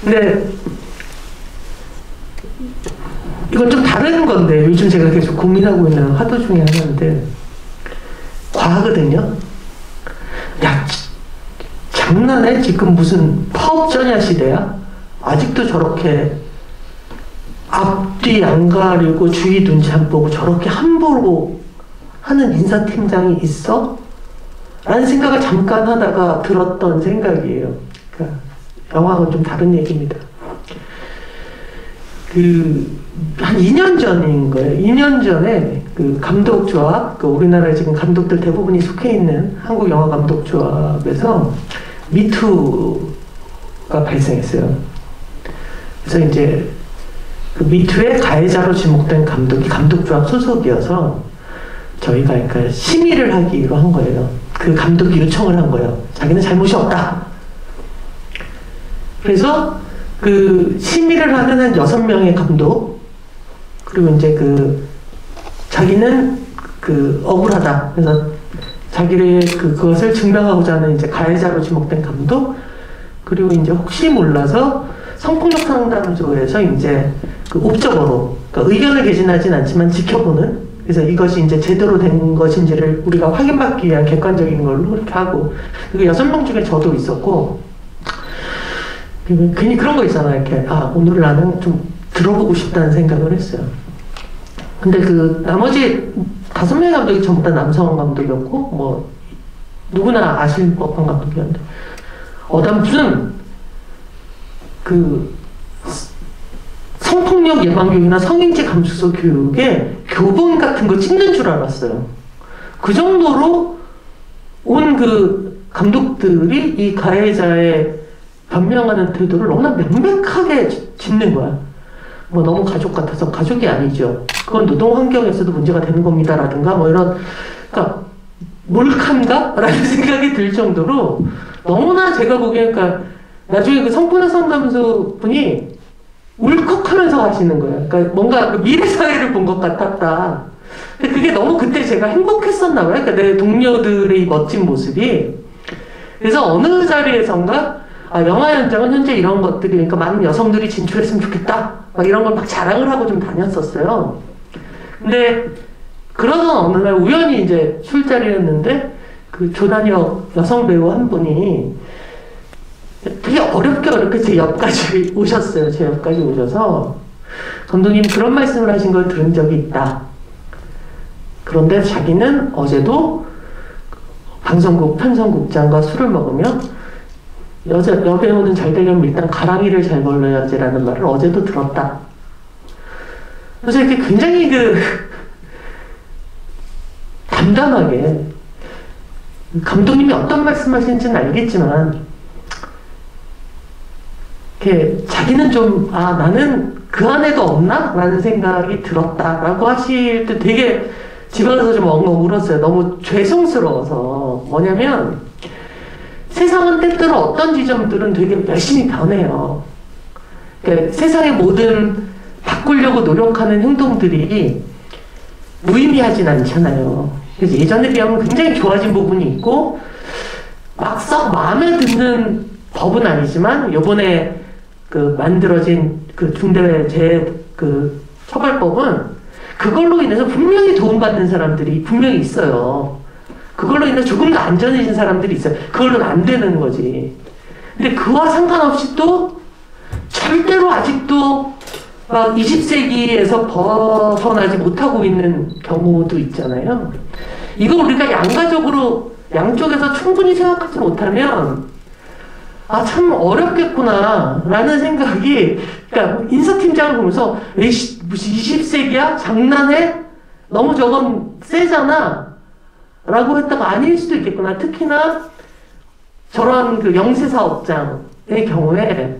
S3: 근데 이건 좀 다른 건데, 요즘 제가 계속 고민하고 있는 화두 중에 하나인데, 과거거든요. 야, 장난해? 지금 무슨 파업전야 시대야? 아직도 저렇게 앞뒤 안 가리고 주위 눈치 안 보고 저렇게 함부로 하는 인사팀장이 있어? 라는 생각을 잠깐 하다가 들었던 생각이에요. 그러니까 영화는 좀 다른 얘기입니다. 한 2년 전인 거예요. 2년 전에 그 감독조합, 우리나라에 지금 감독들 대부분이 속해 있는 한국 영화 감독조합에서 미투가 발생했어요. 그래서 이제 그 미투의 가해자로 지목된 감독이 감독조합 소속이어서 저희가 그러니까 심의를 하기로 한 거예요. 그 감독이 요청을 한 거예요. 자기는 잘못이 없다. 그래서 그 심의를 하는 한 6명의 감독, 그리고 이제 자기는 억울하다. 그래서 자기를 그것을 증명하고자 하는 이제 가해자로 지목된 감독, 그리고 이제 혹시 몰라서 성폭력 상담소에서 이제 옵저버로, 그러니까 의견을 개진하진 않지만 지켜보는, 그래서 이것이 이제 제대로 된 것인지를 우리가 확인받기 위한 객관적인 걸로 이렇게 하고, 그리고 6명 중에 저도 있었고, 괜히 그런 거 있잖아요. 이렇게, 오늘 나는 좀 들어보고 싶다는 생각을 했어요. 근데 나머지 5명의 감독이 전부 다 남성 감독이었고, 누구나 아실 법한 감독이었는데, 난 무슨, 성폭력 예방교육이나 성인지 감수성 교육에 교본 같은 거 찍는 줄 알았어요. 그 정도로 온 감독들이 이 가해자의 변명하는 태도를 너무나 명백하게 짚는 거야. 너무 가족 같아서, 가족이 아니죠. 그건 노동 환경에서도 문제가 되는 겁니다라든가 이런, 그러니까 몰칸가? 라는 생각이 들 정도로 너무나 제가 보기에 나중에 성폭력 상담소 분이 울컥하면서 하시는 거예요. 그러니까 뭔가 미래 사회를 본 것 같았다. 근데 그게 너무 그때 제가 행복했었나 봐요. 그러니까 내 동료들의 이 멋진 모습이. 그래서 어느 자리에선가 영화 현장은 현재 이런 것들이, 그러니까 많은 여성들이 진출했으면 좋겠다. 이런 걸 막 자랑을 하고 좀 다녔었어요. 근데 그러던 어느 날 우연히 이제 술자리였는데 조단역 여성 배우 한 분이 되게 어렵게 제 옆까지 오셨어요. 제 옆까지 오셔서, 감독님 그런 말씀을 하신 걸 들은 적이 있다. 그런데 자기는 어제도 방송국 편성국장과 술을 먹으며 여배우는 잘 되려면 일단 가랑이를 잘 걸러야지라는 말을 어제도 들었다. 그래서 이렇게 굉장히 담담하게, 감독님이 어떤 말씀 하시는지는 알겠지만, 이렇게 자기는 좀, 나는 그 안에도 없나? 라는 생각이 들었다라고 하실 때 되게 집에 가서 좀 엉엉 울었어요. 너무 죄송스러워서. 뭐냐면 세상은 때때로 어떤 지점들은 되게 열심히 변해요. 그러니까 세상의 모든 바꾸려고 노력하는 행동들이 무의미하진 않잖아요. 그래서 예전에 비하면 굉장히 좋아진 부분이 있고 막 썩 마음에 드는 법은 아니지만 요번에 그 만들어진 그 중대재해 그 처벌법은 그걸로 인해서 분명히 도움받는 사람들이 분명히 있어요. 그걸로 인해서 조금 더 안전해진 사람들이 있어요. 그걸로는 안 되는 거지. 근데 그와 상관없이 또 절대로 아직도 막 20세기에서 벗어나지 못하고 있는 경우도 있잖아요. 이거 우리가 양쪽에서 충분히 생각하지 못하면 아, 참 어렵겠구나 라는 생각이, 그러니까 인사팀장을 보면서 무슨 20세기야? 장난해? 너무 저건 세잖아 라고 했다가 아닐 수도 있겠구나. 특히나 저런 그 영세사업장의 경우에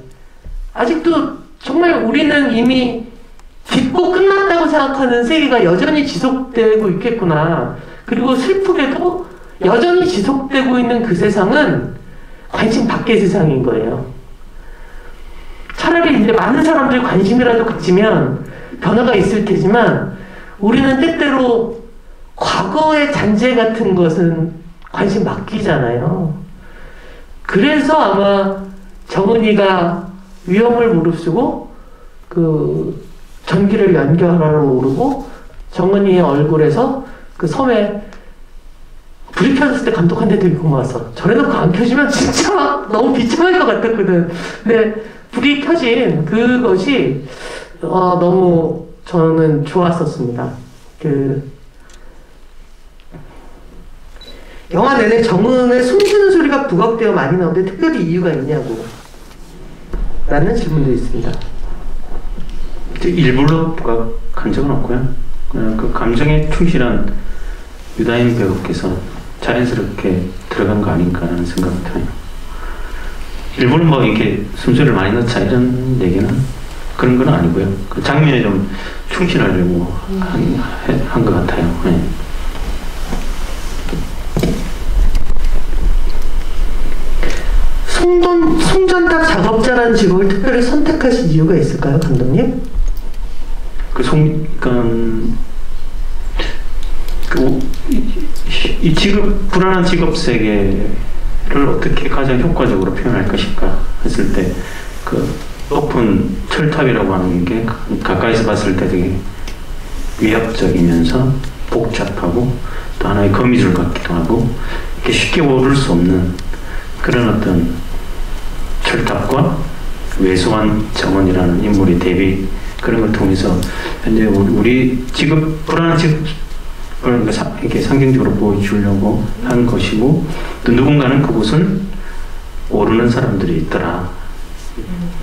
S3: 아직도 정말 우리는 이미 깊고 끝났다고 생각하는 세계가 여전히 지속되고 있겠구나. 그리고 슬프게도 여전히 지속되고 있는 그 세상은 관심 밖의 세상인 거예요. 차라리 이제 많은 사람들이 관심이라도 갖지면 변화가 있을 테지만 우리는 때때로 과거의 잔재 같은 것은 관심 맡기잖아요. 그래서 아마 정은이가 위험을 무릅쓰고 그 전기를 연결하러 오르고 정은이의 얼굴에서 그 섬에 불이 켜졌을 때 감독한테 되게 고마웠어. 저래놓고 안 켜지면 진짜 막 너무 비참할 것 같았거든. 근데 불이 켜진 그것이 너무 저는 좋았었습니다. 그 영화 내내 정은의 숨쉬는 소리가 부각되어 많이 나오는데 특별히 이유가 있냐고 라는 질문도 있습니다.
S1: 일부러 부각한 적은 없고요. 그 감정에 충실한 유다인 배우께서 자연스럽게 들어간 거 아닌가라는 생각이 들어요. 일부러 뭐 이렇게 숨소리를 많이 넣자 이런 얘기는 그런 건 아니고요. 그 장면에 좀 충실하려고 한 것 같아요. 네.
S3: 송전탑 작업자라는 직업을 특별히 선택하신 이유가 있을까요, 감독님?
S1: 이 불안한 직업 세계를 어떻게 가장 효과적으로 표현할 것인가 했을 때, 그 높은 철탑이라고 하는 게 가까이서 봤을 때 되게 위압적이면서 복잡하고 또 하나의 거미줄 같기도 하고 이렇게 쉽게 오를 수 없는 그런 어떤 철탑과 외소한 정원이라는 인물의 대비, 그런 걸 통해서 현재 우리 직업, 불안한 직업을 이렇게 상징적으로 보여주려고 한 것이고, 또 누군가는 그곳을 오르는 사람들이 있더라,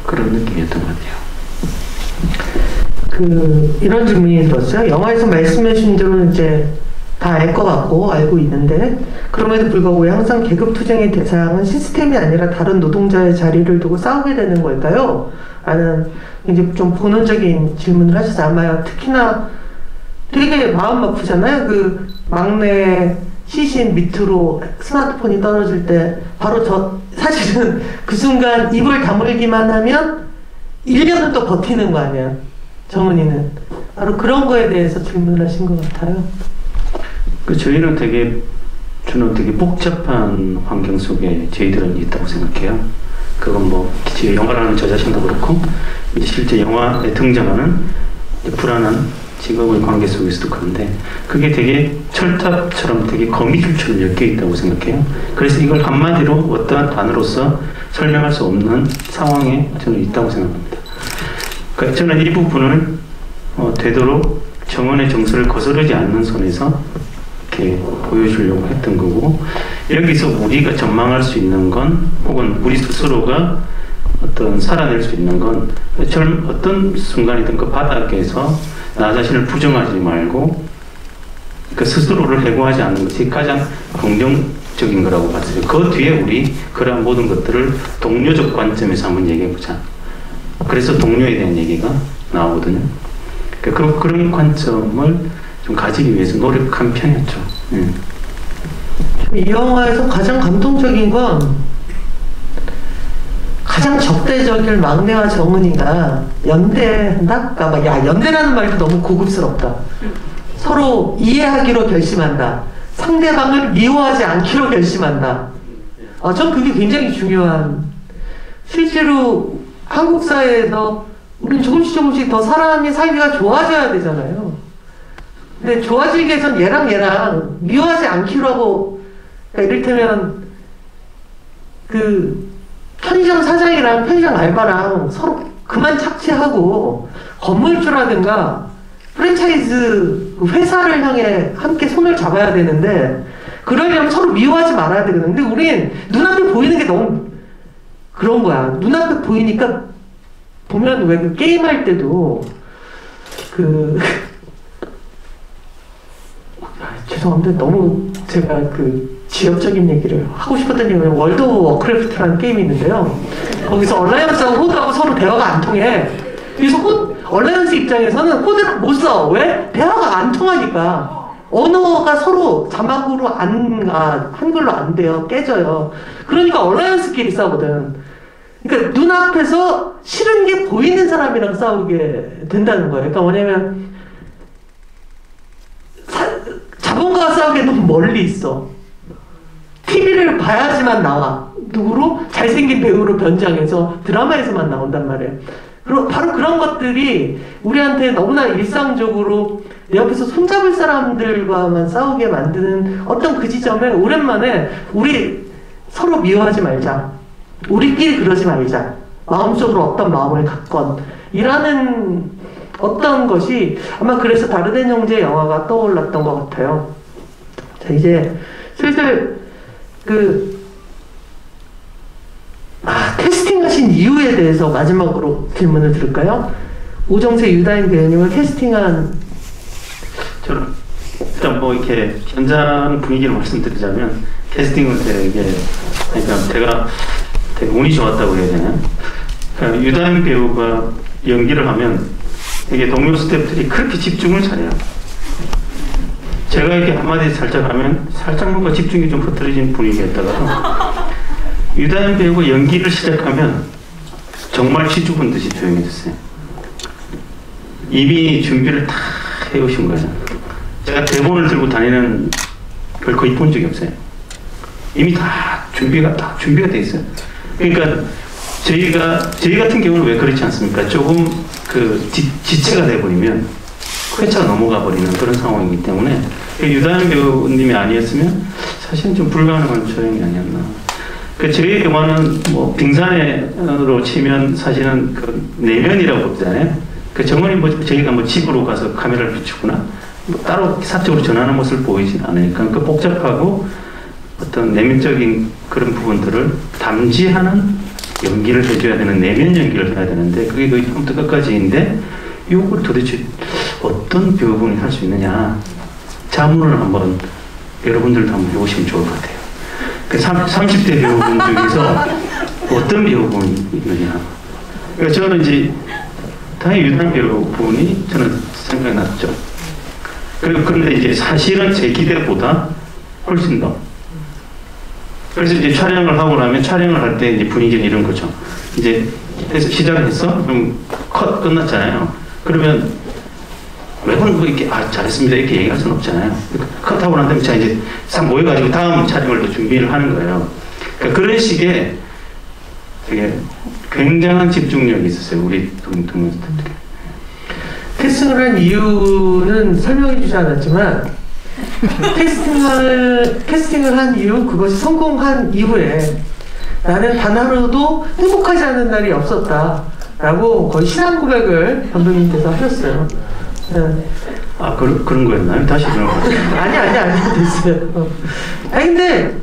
S1: 그런 느낌이었던 것 같아요.
S3: 이런 질문이 들었어요. 영화에서 말씀해 주신 대로 이제 다 알 것 같고 알고 있는데, 그럼에도 불구하고 왜 항상 계급투쟁의 대상은 시스템이 아니라 다른 노동자의 자리를 두고 싸우게 되는 걸까요? 라는 이제 좀 본원적인 질문을 하셔서 아마 특히나 되게 마음 아프잖아요. 그 막내 시신 밑으로 스마트폰이 떨어질 때 바로 사실은 그 순간 입을 다물기만 하면 1년은 또 버티는 거 아니야, 정은이는. 바로 그런 거에 대해서 질문을 하신 것 같아요.
S1: 저희는 저는 되게 복잡한 환경 속에 저희들은 있다고 생각해요. 그건 뭐 영화라는 저 자신도 그렇고, 실제 영화에 등장하는 불안한 직업의 관계 속에서도 그런데, 그게 되게 철탑처럼 되게 거미줄처럼 엮여 있다고 생각해요. 그래서 이걸 한마디로 어떠한 단어로서 설명할 수 없는 상황에 저는 있다고 생각합니다. 그러니까 저는 이 부분을 되도록 정원의 정서를 거스르지 않는 선에서 이렇게 보여주려고 했던 거고, 여기서 우리가 전망할 수 있는 건, 혹은 우리 스스로가 어떤 살아낼 수 있는 건, 어떤 순간이든 그 바닥에서 나 자신을 부정하지 말고 그 스스로를 해고하지 않는 것이 가장 긍정적인 거라고 봤어요. 그 뒤에 우리 그러한 모든 것들을 동료적 관점에서 한번 얘기해보자. 그래서 동료에 대한 얘기가 나오거든요. 그런 관점을 좀 가지기 위해서 노력한 편이었죠. 예.
S3: 이 영화에서 가장 감동적인 건 가장 적대적인 막내와 정은이가 연대한다? 그러니까 야, 연대라는 말도 너무 고급스럽다. 서로 이해하기로 결심한다. 상대방을 미워하지 않기로 결심한다. 전 그게 굉장히 중요한, 실제로 한국 사회에서 우리는 조금씩 더 사람의 사이가 좋아져야 되잖아요. 근데 좋아지기 위해선 얘랑 미워하지 않기로 하고, 그러니까 이를테면 그 편의점 사장이랑 편의점 알바랑 서로 그만 착취하고 건물주라든가 프랜차이즈 회사를 향해 함께 손을 잡아야 되는데, 그러려면 서로 미워하지 말아야 되거든. 근데 우린 눈앞에 보이는 게 너무 그런 거야. 눈앞에 보이니까, 보면 왜 그 게임할 때도 죄송합니다. 너무 제가 그 지역적인 얘기를 하고 싶었던 얘기는 월드 오브 워크래프트라는 게임이 있는데요. 거기서 얼라이언스하고 호드하고 서로 대화가 안 통해. 그래서 얼라이언스 입장에서는 호드를 못 써. 왜? 대화가 안 통하니까. 언어가 서로 자막으로 한글로 안 돼요. 깨져요. 그러니까 얼라이언스끼리 싸우거든. 그러니까 눈앞에서 싫은 게 보이는 사람이랑 싸우게 된다는 거예요. 그러니까 뭐냐면 자본가와 싸우기에 너무 멀리 있어. TV를 봐야지만 나와. 누구로? 잘생긴 배우로 변장해서 드라마에서만 나온단 말이에요. 바로 그런 것들이 우리한테 너무나 일상적으로 내 옆에서 손잡을 사람들과만 싸우게 만드는 어떤 그 지점에 오랜만에 우리 서로 미워하지 말자. 우리끼리 그러지 말자. 마음속으로 어떤 마음을 갖건 이라는 어떤 것이 아마 그래서 다르덴 형제의 영화가 떠올랐던 것 같아요. 자, 이제 슬슬 캐스팅하신 이유에 대해서 마지막으로 질문을 드릴까요? 오정세 유다인 배우님을 캐스팅한
S1: 저는 일단 뭐 이렇게 현장 분위기를 말씀드리자면 캐스팅을 그러니까 되게 운이 좋았다고 해야 되나요? 그러니까 유다인 배우가 연기를 하면 이게 동료 스태프들이 그렇게 집중을 잘해요. 제가 이렇게 한마디 살짝 하면 살짝 뭔가 집중이 좀 흐트러진 분위기였다가 유다인 배우가 연기를 시작하면 정말 시주분 듯이 조용해졌어요. 이미 준비를 다 해오신 거예요. 제가 대본을 들고 다니는 걸 거의 본 적이 없어요. 이미 다 준비가 돼 있어요. 그러니까 저희 같은 경우는 왜 그렇지 않습니까? 조금 지체가 돼버리면 회차가 넘어가 버리는 그런 상황이기 때문에 유다현 배우님이 아니었으면 사실은 좀 불가능한 촬영이 아니었나. 저희 영화는 뭐 빙산으로 치면 사실은 내면이라고 그러잖아요. 정원이 저희가 집으로 가서 카메라를 비추거나 따로 사적으로 전하는 모습을 보이진 않으니까 복잡하고 어떤 내면적인 그런 부분들을 담지하는 연기를 해줘야 되는 내면 연기를 해야 되는데 그게 거의 처음부터 끝까지인데 이걸 도대체 어떤 배우분이 할 수 있느냐 자문을 한번 여러분들도 한번 해보시면 좋을 것 같아요. 30대 배우분 중에서 어떤 배우분이 있느냐. 그러니까 저는 이제 당연히 유당 배우분이 저는 생각이 났죠. 그런데 이제 사실은 제 기대보다 훨씬 더. 그래서 이제 촬영을 하고 나면 촬영을 할 때 이제 분위기는 이런 거죠. 이제 해서 시작을 했어? 그럼 컷 끝났잖아요. 그러면 매번 뭐 이렇게 잘했습니다 이렇게 얘기할 수는 없잖아요. 컷하고 난 다음에 자 이제 싹 모여가지고 다음 촬영을 또 준비를 하는 거예요. 그러니까 그런 식의 되게 굉장한 집중력이 있었어요. 우리 동료 스태프들이.
S3: 캐스팅을 한 이유는 설명해 주지 않았지만 캐스팅을 한 이유, 그것이 성공한 이후에 나는 단 하루도 행복하지 않은 날이 없었다 라고 거의 신앙 고백을 감독님께서 하셨어요. 네.
S1: 그런 거였나요? 다시 그런 거
S3: 아니 됐어요. 근데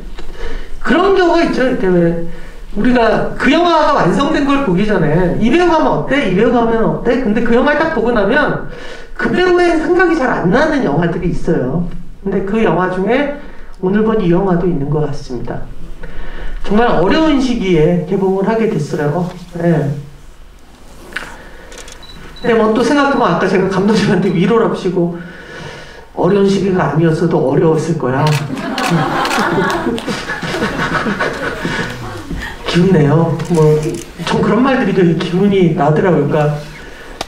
S3: 그런 경우가 있죠. 왜 우리가 그 영화가 완성된 걸 보기 전에 이 배우 가면 어때? 이 배우 가면 어때? 근데 그 영화를 딱 보고 나면 그 배우의 생각이 잘 안 나는 영화들이 있어요. 근데 그 영화 중에 오늘 본 이 영화도 있는 것 같습니다. 정말 어려운 시기에 개봉을 하게 됐어요. 네. 근데 뭐 또 생각해보면 아까 제가 감독님한테 위로랍시고 어려운 시기가 아니었어도 어려웠을 거야. 기운내요. 뭐 전 그런 말들이 되게 기분이 나더라고요. 그러니까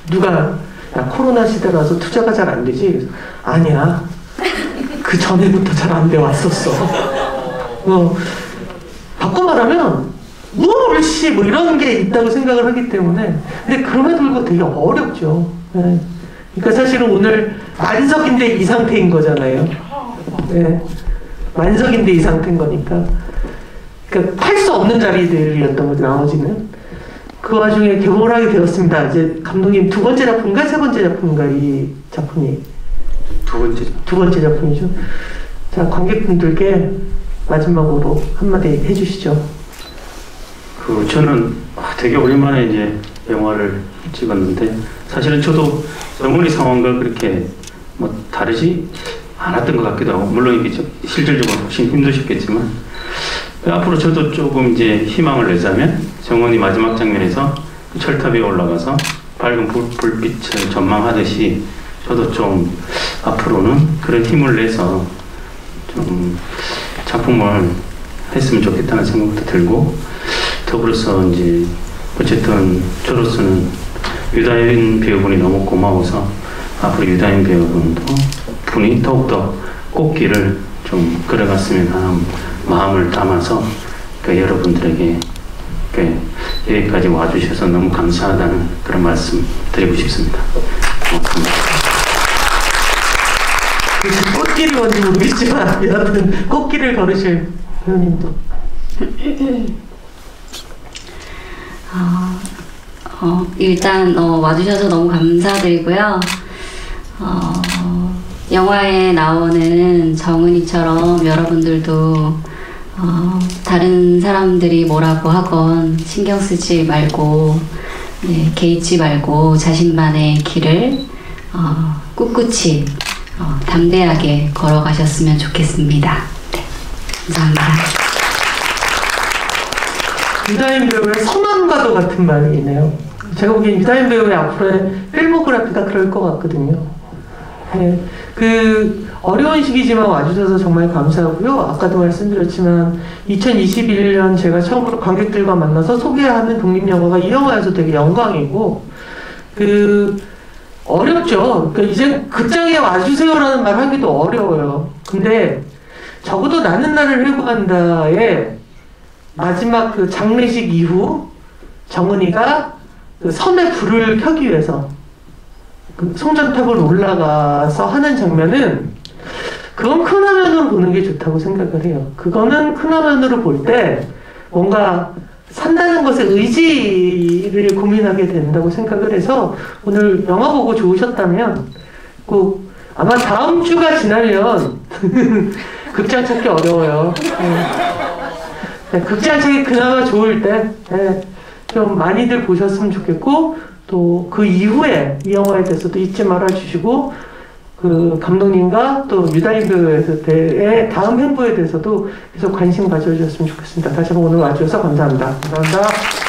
S3: 누가 야 코로나 시대라서 투자가 잘 안 되지? 아니야. 그 전에부터 잘 안 돼 왔었어. 바꿔 말하면 옳씨 뭐 이런 게 있다고 생각을 하기 때문에 근데 그럼에도 불구하고 되게 어렵죠. 네. 그러니까 사실은 오늘 만석인데 이 상태인 거잖아요. 네. 만석인데 이 상태인 거니까 그러니까 할 수 없는 자리들이었던 거죠. 나머지는 그 와중에 개봉을 하게 되었습니다. 이제 감독님 두 번째 작품인가 세 번째 작품인가 이 작품이 두 번째 작품이죠. 자 관객분들께 마지막으로 한마디 해주시죠.
S1: 저는 되게 오랜만에 이제 영화를 찍었는데 사실은 저도 정훈이 상황과 그렇게 뭐 다르지 않았던 것 같기도 하고 물론 이게 실질적으로 훨씬 힘드셨겠지만 앞으로 저도 조금 이제 희망을 내자면 정훈이 마지막 장면에서 철탑 위에 올라가서 밝은 불빛을 전망하듯이 저도 좀 앞으로는 그런 힘을 내서 좀 작품을 했으면 좋겠다는 생각도 들고 더불어서 이제 어쨌든 저로서는 유다인 배우분이 너무 고마워서 앞으로 유다인 배우분이 더욱더 꽃길을 좀 걸어갔으면 하는 마음을 담아서 여러분들에게 여기까지 와주셔서 너무 감사하다는 그런 말씀 드리고 싶습니다. 고맙습니다.
S3: 꽃길이 뭔지 모르겠지만 여러분 꽃길을 걸으실 배우님도
S2: 일단 와주셔서 너무 감사드리고요. 영화에 나오는 정은이처럼 여러분들도 다른 사람들이 뭐라고 하건 신경 쓰지 말고 개의치 말고 자신만의 길을 꿋꿋이 담대하게 걸어가셨으면 좋겠습니다. 네, 감사합니다.
S3: 유다인 배우의 선언과도 같은 말이 있네요. 제가 보기엔 유다인 배우의 앞으로의 필모그래피가 그럴 것 같거든요. 네, 어려운 시기지만 와주셔서 정말 감사하고요. 아까도 말씀드렸지만 2021년 제가 처음으로 관객들과 만나서 소개하는 독립영화가 이 영화여서 되게 영광이고 어렵죠. 그러니까 이제 극장에 와주세요라는 말 하기도 어려워요. 근데 적어도 나는 나를 회고한다에 마지막 장례식 이후 정은이가 섬에 불을 켜기 위해서 송전탑을 올라가서 하는 장면은 그건 큰 화면으로 보는 게 좋다고 생각을 해요. 그거는 큰 화면으로 볼 때 뭔가 산다는 것에 의지를 고민하게 된다고 생각을 해서 오늘 영화 보고 좋으셨다면 꼭 아마 다음 주가 지나면 극장 찾기 어려워요. 네, 극장 찾기 그나마 좋을 때 좀 많이들 보셨으면 좋겠고 또 그 이후에 이 영화에 대해서도 잊지 말아주시고 감독님과 또 유다인 배우의 다음 행보에 대해서도 계속 관심 가져주셨으면 좋겠습니다. 다시 한번 오늘 와주셔서 감사합니다. 감사합니다.